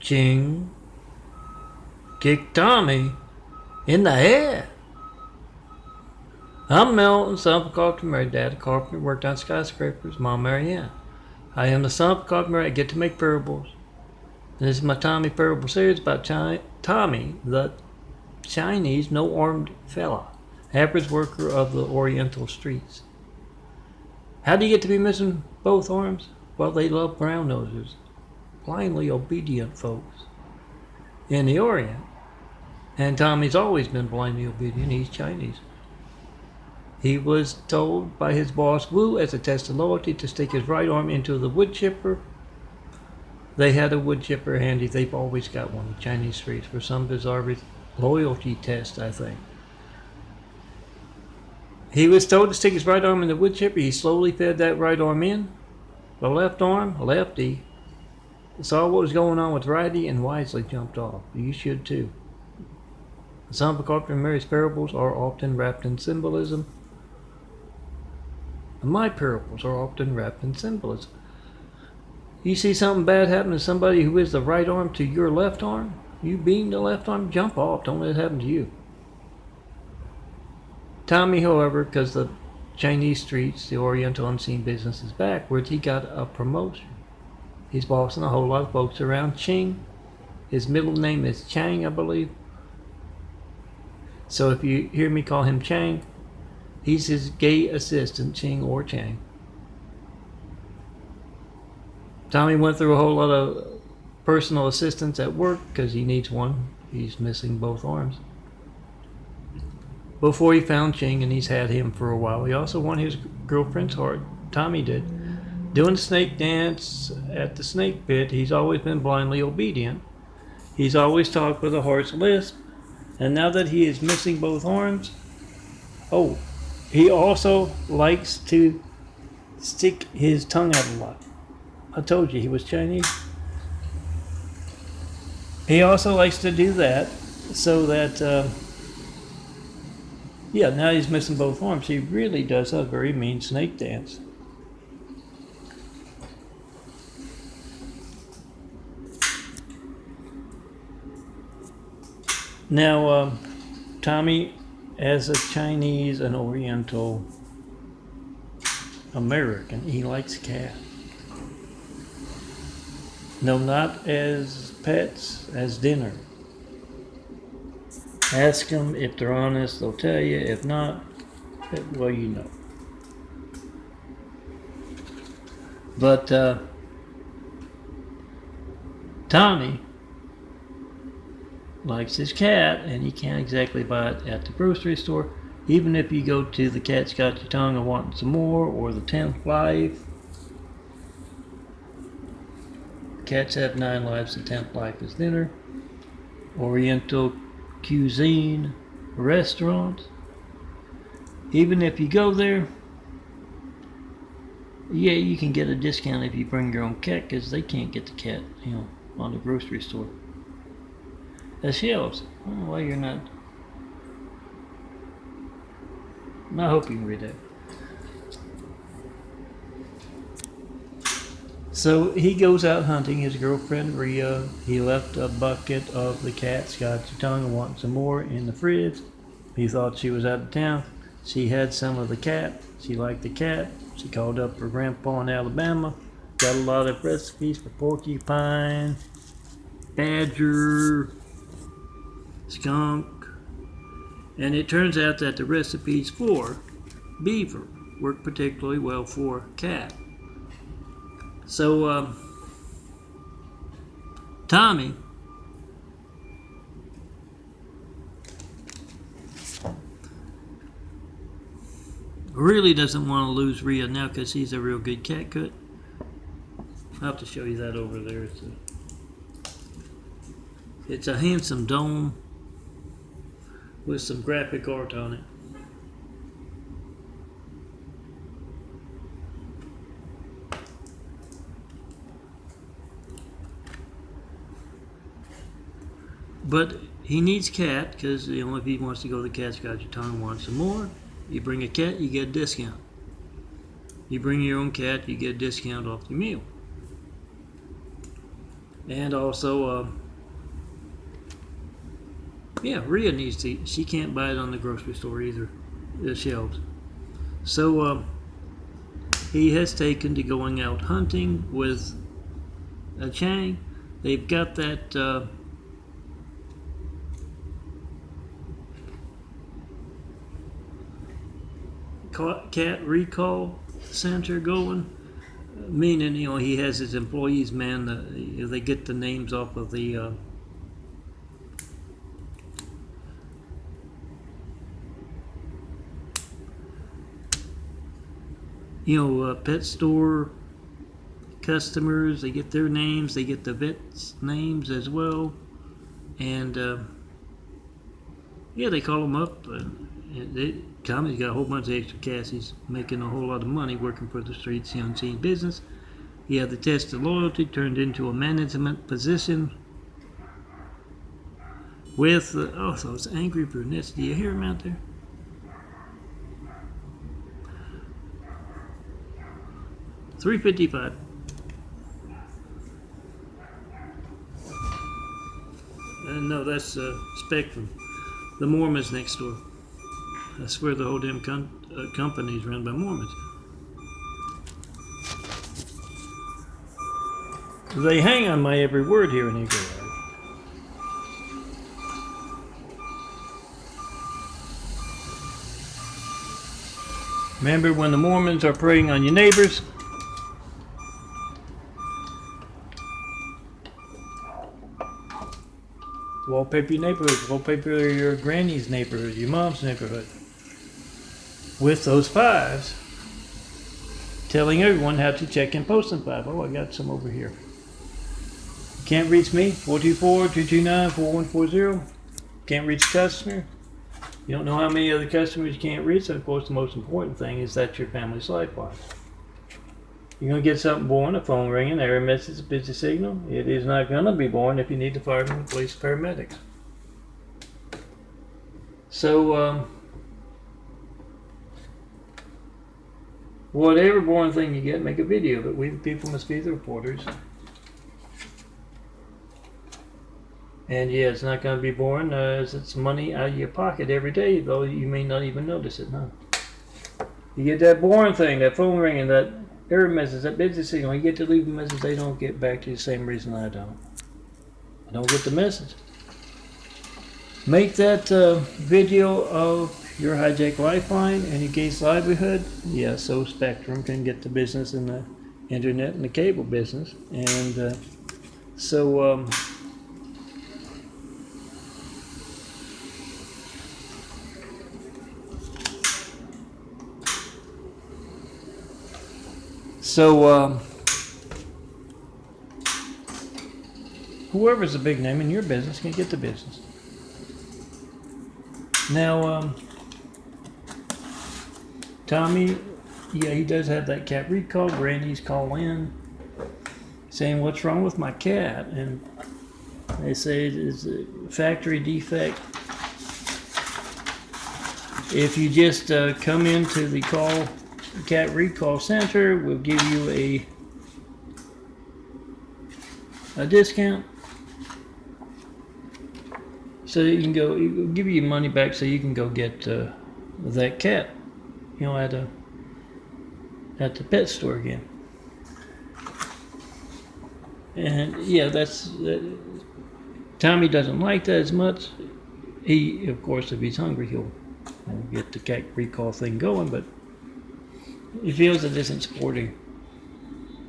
Ching kicked Tami in the head. I'm Melton, son of a carpenter, married. Dad, a carpenter, worked on skyscrapers. Mom, Marianne. I am the son of a carpenter. I get to make parables. And this is my Tami parable series about Tami, the Chinese no-armed fella, average worker of the Oriental streets. How do you get to be missing both arms? Well, they love brown nosers, blindly obedient folks in the Orient. And Tommy's always been blindly obedient. He's Chinese. He was told by his boss Wu as a test of loyalty to stick his right arm into the wood chipper. They had a wood chipper handy. They've always got one in Chinese streets for some bizarre loyalty test, I think. He was told to stick his right arm in the wood chipper. He slowly fed that right arm in. The left arm, lefty, saw what was going on with righty and wisely jumped off. You should too. The son of a carpenter and Mary's parables are often wrapped in symbolism. And my parables are often wrapped in symbolism. You see something bad happen to somebody who is the right arm to your left arm, you being the left arm, jump off. Don't let it happen to you. Tommy, however, because the Chinese streets, the Oriental unseen business is backwards, he got a promotion. He's bossing a whole lot of folks around. Ching, his middle name is Chang, I believe. So if you hear me call him Chang, he's his gay assistant, Ching or Chang. Tommy went through a whole lot of personal assistance at work because he needs one. He's missing both arms. Before he found Ching, and he's had him for a while, he also won his girlfriend's heart. Tommy did. Doing the snake dance at the snake pit, he's always been blindly obedient. He's always talked with a harsh lisp. And now that he is missing both arms, he also likes to stick his tongue out a lot. I told you he was Chinese. He also likes to do that so that, now he's missing both arms. He really does a very mean snake dance. Now, Tommy, as a Chinese and Oriental American, he likes cats. No, not as pets, as dinner. Ask them if they're honest, they'll tell you. If not, well, you know. But Tommy likes his cat, and you can't exactly buy it at the grocery store. Even if you go to the Cat's Got Your Tongue and want some more, or the 10th Life. Cats have 9 lives, the 10th life is dinner. Oriental cuisine restaurants. Even if you go there, you can get a discount if you bring your own cat, because they can't get the cat, on the grocery store. The shelves. I don't know why you're not. I hope you can read that. So he goes out hunting. His girlfriend Rhea. He left a bucket of the Cat's Got Your Tongue and want some more in the fridge. He thought she was out of town. She had some of the cat. She liked the cat. She called up her grandpa in Alabama. Got a lot of recipes for porcupine, badger, skunk, and it turns out that the recipes for beaver work particularly well for cat. So Tommy really doesn't want to lose Rhea now because he's a real good cat cook. I'll have to show you that over there. It's a handsome dome with some graphic art on it. But he needs cat because if he wants to go to the Cat's Got Your Tongue and want some more, you bring a cat, you get a discount. You bring your own cat, you get a discount off your meal. And also, yeah, Rhea needs to eat. She can't buy it on the grocery store either, the shelves. So he has taken to going out hunting with Chang. They've got that cat recall center going, meaning he has his employees man. They get the names off of the pet store customers. They get their names. They get the vets' names as well, and yeah, they call them up. Tommy's got a whole bunch of extra cash. He's making a whole lot of money working for the streets, unseen business. He had the test of loyalty turned into a management position with those angry brunettes. Do you hear them out there? $3.55. No, that's Spectrum. The Mormons next door. I swear the whole damn company is run by Mormons. They hang on my every word here in Eagle Eye. Remember when the Mormons are preying on your neighbors? Wallpaper your neighborhood, wallpaper your granny's neighborhood, your mom's neighborhood. With those fives, telling everyone how to check in posting 5. Oh, I got some over here. Can't reach me, 424-229-4140. Can't reach customer. You don't know how many other customers you can't reach. And of course, the most important thing is that your family's lifeline. You're going to get something born, a phone ringing, error message, a busy signal. It is not going to be born if you need the firemen, police, paramedics. So, whatever boring thing you get, make a video of it. We the people must be the reporters. And yeah, it's not going to be boring as it's money out of your pocket every day, though you may not even notice it, huh? You get that boring thing, that phone ringing, that error message, that busy signal. You get to leave a message, they don't get back to you the same reason I don't. I don't get the message. Make that video of your hijacked lifeline and your gate's livelihood. Yeah, so Spectrum can get the business in the internet and the cable business. And so whoever's a big name in your business can get the business. Now, Tommy, yeah, he does have that cat recall. Granny's call in saying, "What's wrong with my cat?" And they say it's a factory defect. If you just come into the cat recall center, we'll give you a discount, so that you can go. We'll give you your money back, so you can go get that cat, at the pet store again. And yeah, Tommy doesn't like that as much. He, of course, if he's hungry, he'll get the cat recall thing going, but he feels it isn't sporting,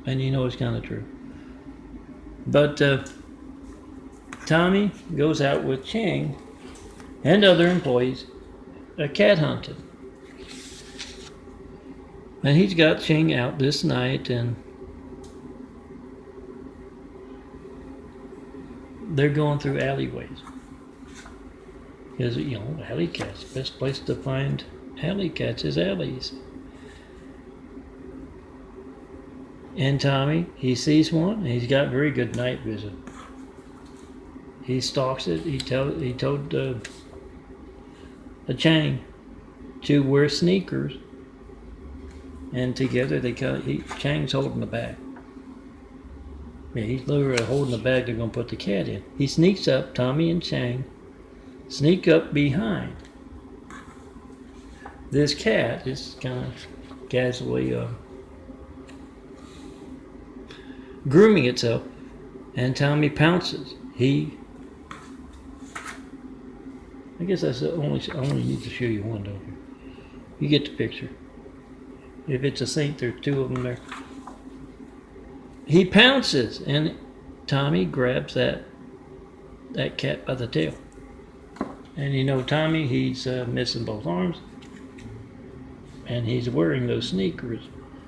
and it's kind of true. But Tommy goes out with Ching and other employees cat hunting, and he's got Ching out this night, and they're going through alleyways. Because alley cats, the best place to find alley cats is alleys. And Tommy, he sees one, and he's got very good night vision. He stalks it. He told a Chang to wear sneakers, and together Chang's holding the bag. Yeah, he's literally holding the bag they're going to put the cat in. He sneaks up, Tami and Ching sneak up behind. This cat is kind of casually grooming itself, and Tami pounces. I guess that's the only. I only need to show you one over here. You get the picture. If it's a sink, there's two of them there. He pounces, and Tami grabs that cat by the tail. And you know, Tami, he's missing both arms, and he's wearing those sneakers,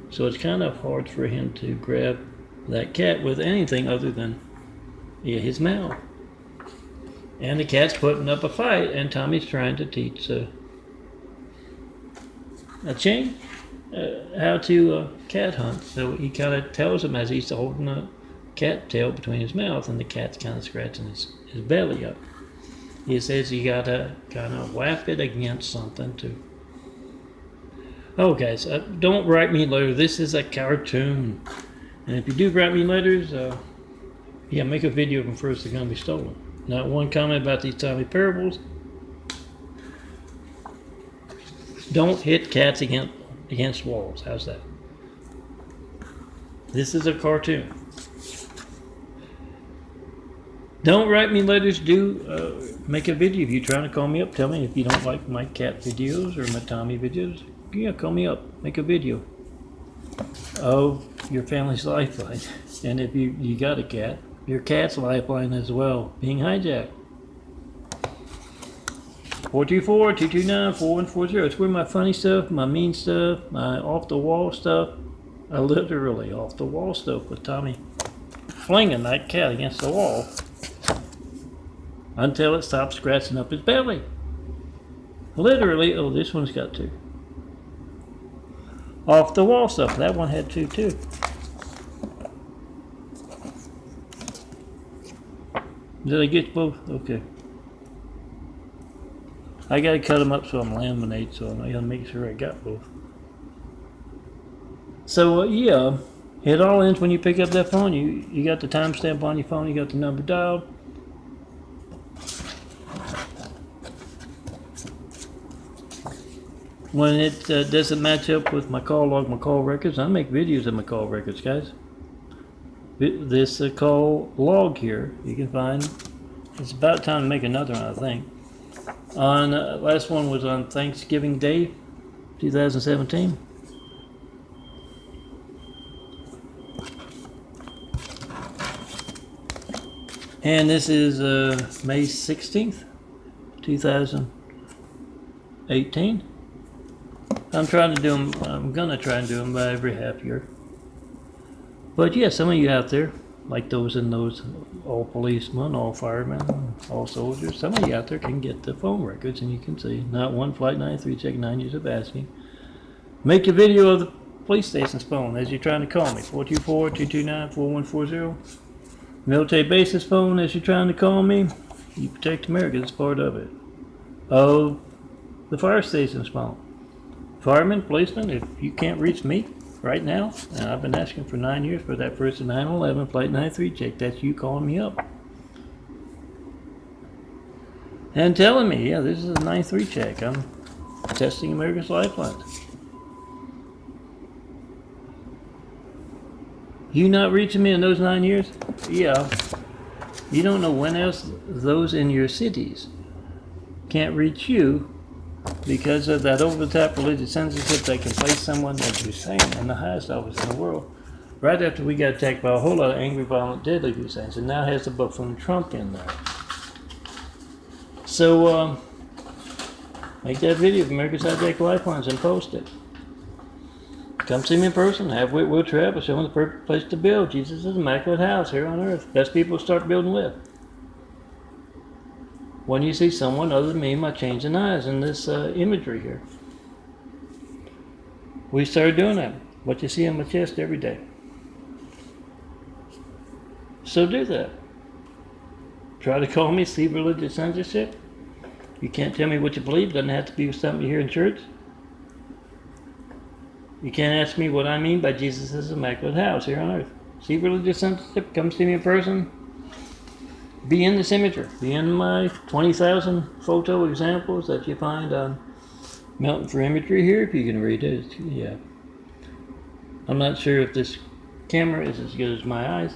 so it's kind of hard for him to grab that cat with anything other than his mouth. And the cat's putting up a fight, and Tommy's trying to teach a Ching how to cat hunt. So he kind of tells him as he's holding a cat tail between his mouth, and the cat's kind of scratching his belly up. He says you gotta kind of whap it against something too. Oh, guys, don't write me letters. This is a cartoon, and if you do write me letters, make a video of them first. They're gonna be stolen. Not one comment about these Tami parables. Don't hit cats against walls. How's that? This is a cartoon. Don't write me letters. Do make a video. If you're trying to call me up, tell me if you don't like my cat videos or my Tami videos. Yeah, call me up. Make a video of your family's lifeline. And if you got a cat, your cat's lifeline as well being hijacked. 424-229-4140. It's where my funny stuff, my mean stuff, my off-the-wall stuff, literally off-the-wall stuff with Tami flinging that cat against the wall until it stops scratching up his belly. Literally, oh, this one's got two. Off-the-wall stuff. That one had two, too. Did I get both? Okay. I gotta cut them up so I'm laminate, so I gotta make sure I got both. So yeah, it all ends when you pick up that phone. You got the timestamp on your phone. You got the number dialed. When it doesn't match up with my call log, my call records, I make videos of my call records, guys. This call log here, you can find. It's about time to make another one, I think. Last one was on Thanksgiving Day, 2017. And this is May 16th, 2018. I'm trying to do them. I'm gonna try and do them by every half year. But yeah, some of you out there, like those all policemen, all firemen, all soldiers, some of you out there can get the phone records, and you can see not one Flight 93 check 9 years of asking. Make a video of the police station's phone as you're trying to call me. 424-229-4140. Military bases phone as you're trying to call me. You protect America. That's part of it. Oh, the fire station's phone. Firemen, policemen, if you can't reach me right now, and I've been asking for 9 years for that first 9/11 Flight 93 check, that's you calling me up. And telling me, yeah, this is a 93 check. I'm testing America's lifelines. You not reaching me in those 9 years? Yeah. You don't know when else those in your cities can't reach you because of that over-the-top religious censorship that can place someone like Hussein in the highest office in the world. Right after we got attacked by a whole lot of angry, violent, deadly Husseins, and now has the book from Trump in there. So, make that video of America's Hijacked Lifelines and post it. Come see me in person. Have Whitwell Travel. Show them the perfect place to build. Jesus' immaculate house here on earth. Best people to start building with. When you see someone other than me, my changing eyes in this imagery here. We started doing that. What you see on my chest every day. So do that. Try to call me, see religious censorship. You can't tell me what you believe. Doesn't have to be something you hear in church. You can't ask me what I mean by Jesus' immaculate house here on earth. See religious censorship? Come see me in person. Be in this imagery. Be in my 20,000 photo examples that you find on Mountain for Imagery here, if you can read it. Yeah. I'm not sure if this camera is as good as my eyes.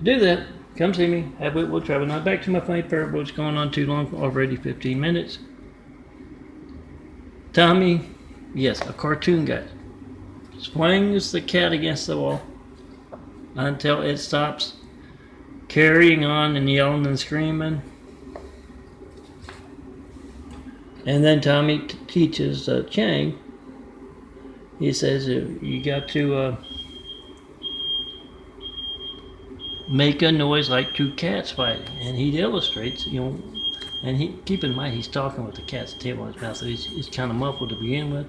Do that. Come see me. Have it. We'll travel. Now back to my funny parable. It's going on too long. Already 15 minutes. Tami, yes, a cartoon guy, swings the cat against the wall until it stops carrying on and yelling and screaming. And then Tami teaches Ching. He says you got to make a noise like two cats fighting, and he illustrates, and he keep in mind he's talking with the cat's tail in his mouth, so he's kind of muffled to begin with.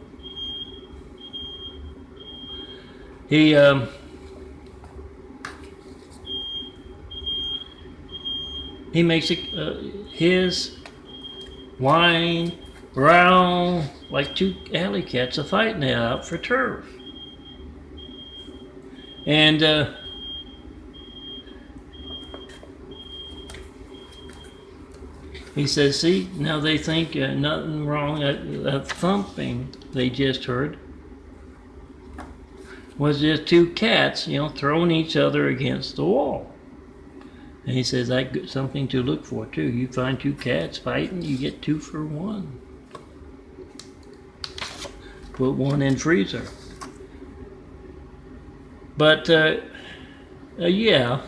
He makes it his whine, growl like two alley cats are fighting it out for turf. And he says, see, now they think nothing wrong. That thumping they just heard was just two cats, throwing each other against the wall. And he says, that's something to look for, too. You find two cats fighting, you get 2 for 1. Put one in freezer. But, yeah.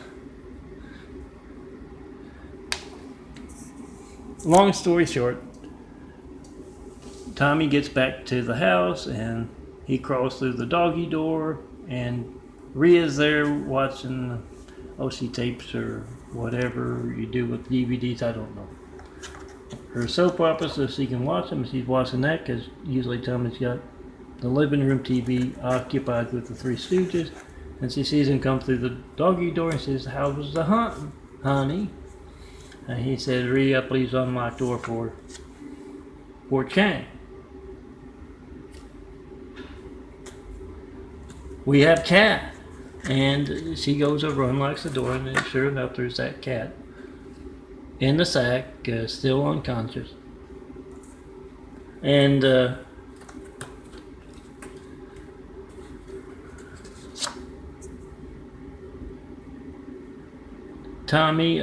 Long story short, Tami gets back to the house and he crawls through the doggy door, and Rhea's there watching OC tapes or whatever you do with DVDs, I don't know. Her soap opera, so she can watch them. She's watching that because usually Tami's got the living room TV occupied with the Three Stooges, and she sees him come through the doggy door and says, how was the hunting, honey? And he said, Rhea, please unlock door for Ching. We have cat. And she goes over, unlocks the door, and then sure enough, there's that cat in the sack, still unconscious. And Tommy's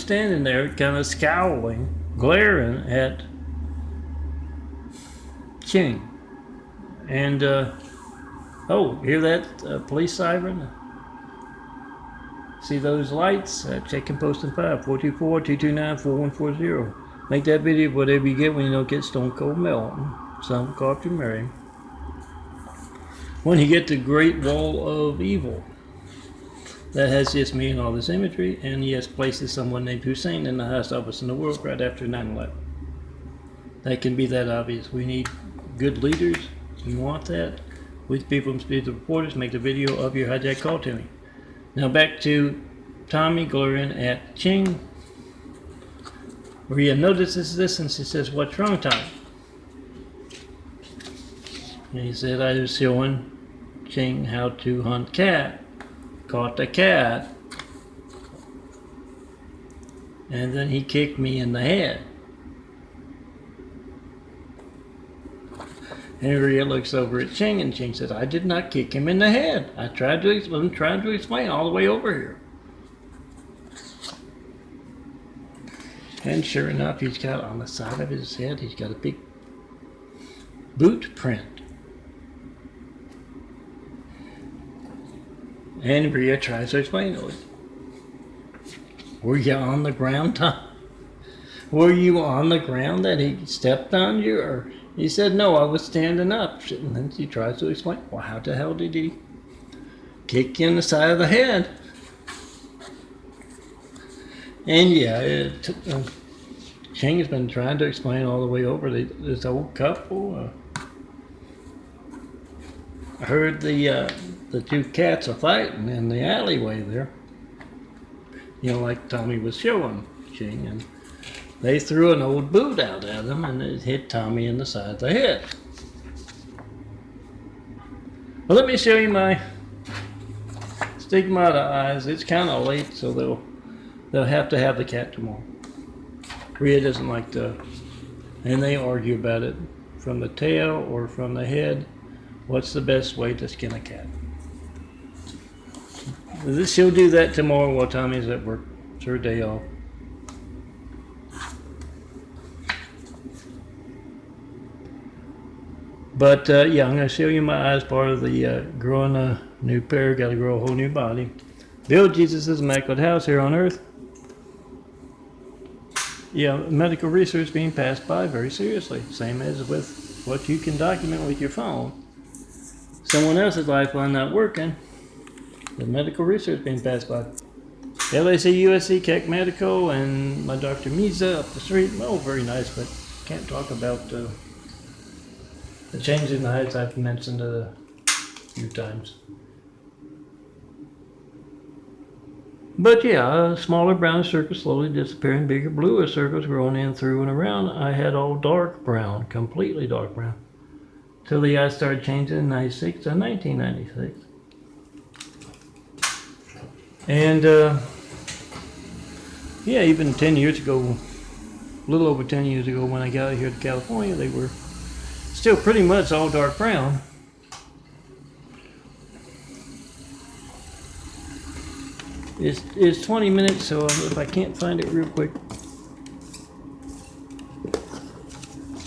standing there, kind of scowling, glaring at Ching. And, oh, hear that police siren? See those lights? Check and post in 5, 424-229-4140. Make that video whatever you get when you don't get Stone Cold Melton. Some Coffee Mary. When you get the Great Wall of Evil, that has just me and all this imagery, and yes, places someone named Hussein in the highest office in the world right after 9/11. That can be that obvious. We need good leaders. You want that? With people and speed the reporters, make the video of your hijack call to me. Now back to Tami glaring at Ching. Rhea notices this and she says, what's wrong, Tami? And he said, I was showing Ching how to hunt cat. Caught the cat. And then he kicked me in the head. And Rhea looks over at Ching, and Ching says, I did not kick him in the head. I'm trying to explain all the way over here. And sure enough, he's got on the side of his head, he's got a big boot print. And Rhea tries to explain it. Were you on the ground, Tom? Were you on the ground that he stepped on you? Or he said, no, I was standing up. And then she tries to explain, well, how the hell did he kick you in the side of the head? And yeah, Ching has been trying to explain all the way over this old couple. I heard the two cats are fighting in the alleyway there. Like Tami was showing Ching, and they threw an old boot out at him, and it hit Tami in the side of the head. Well, let me show you my stigmata eyes. It's kind of late, so they'll have to have the cat tomorrow. Rhea doesn't like to, and they argue about it, from the tail or from the head. What's the best way to skin a cat? She'll do that tomorrow while Tommy's at work. It's her day off. But yeah, I'm going to show you my eyes part of the growing a new pair. Got to grow a whole new body. Build Jesus' immaculate house here on earth. Yeah, medical research being passed by very seriously. Same as with what you can document with your phone. Someone else's lifeline not working. The medical research being passed by. LAC, USC, Keck Medical, and my Dr. Miza up the street. Oh, very nice, but can't talk about the change in the heights I've mentioned a few times. But yeah, smaller brown circles slowly disappearing, bigger bluer circles growing in through and around. I had all dark brown, completely dark brown, till the eyes started changing in 96 and 1996. And yeah, even 10 years ago, a little over 10 years ago when I got out here to California, they were still pretty much all dark brown. It's 20 minutes, so if I can't find it real quick,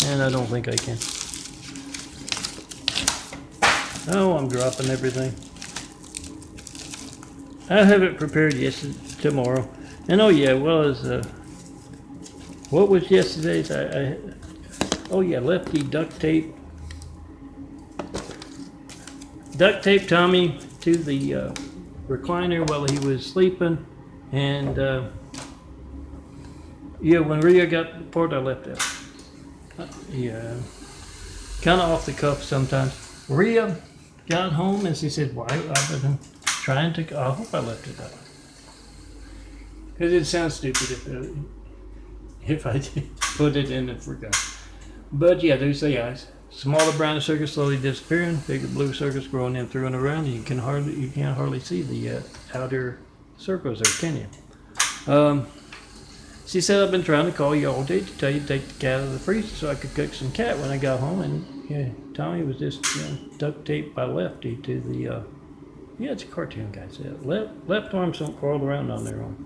and I don't think I can. Oh, I'm dropping everything. I'll have it prepared tomorrow. And oh yeah, well as what was yesterday's? Oh yeah, Lefty duct tape Tommy to the recliner while he was sleeping, and yeah, when Rhea got the part, I left out. Yeah, kind of off the cuff sometimes. Rhea got home and she said, "Why I've been trying to." I hope I left it out because it sounds stupid if I put it in and forgot. But yeah, there's the eyes. Smaller brown circles slowly disappearing, bigger blue circles growing in through and around. You can't hardly see the outer circles there, can you? She said, "I've been trying to call you all day to tell you to take the cat out of the freezer so I could cook some cat when I got home." And yeah, Tommy was just duct taped by Lefty to the yeah, it's a cartoon guy said. Left arms don't crawl around on their own.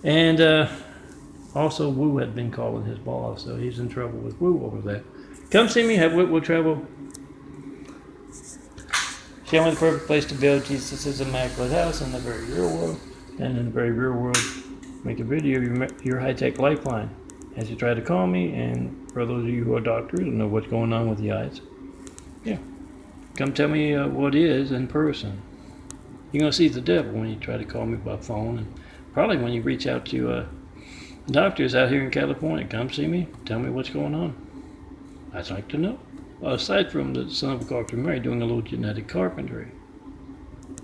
And also Wu had been calling his boss, so he's in trouble with Wu over that. Come see me, we'll travel. Show me the perfect place to build Jesus' immaculate house in the very real world. And in the very real world, make a video of your high-tech lifeline as you try to call me. And for those of you who are doctors and know what's going on with the eyes, yeah, come tell me what is in person. You're going to see the devil when you try to call me by phone, and probably when you reach out to doctors out here in California. Come see me, tell me what's going on. I'd like to know. Aside from the son of a carpenter Mary doing a little genetic carpentry.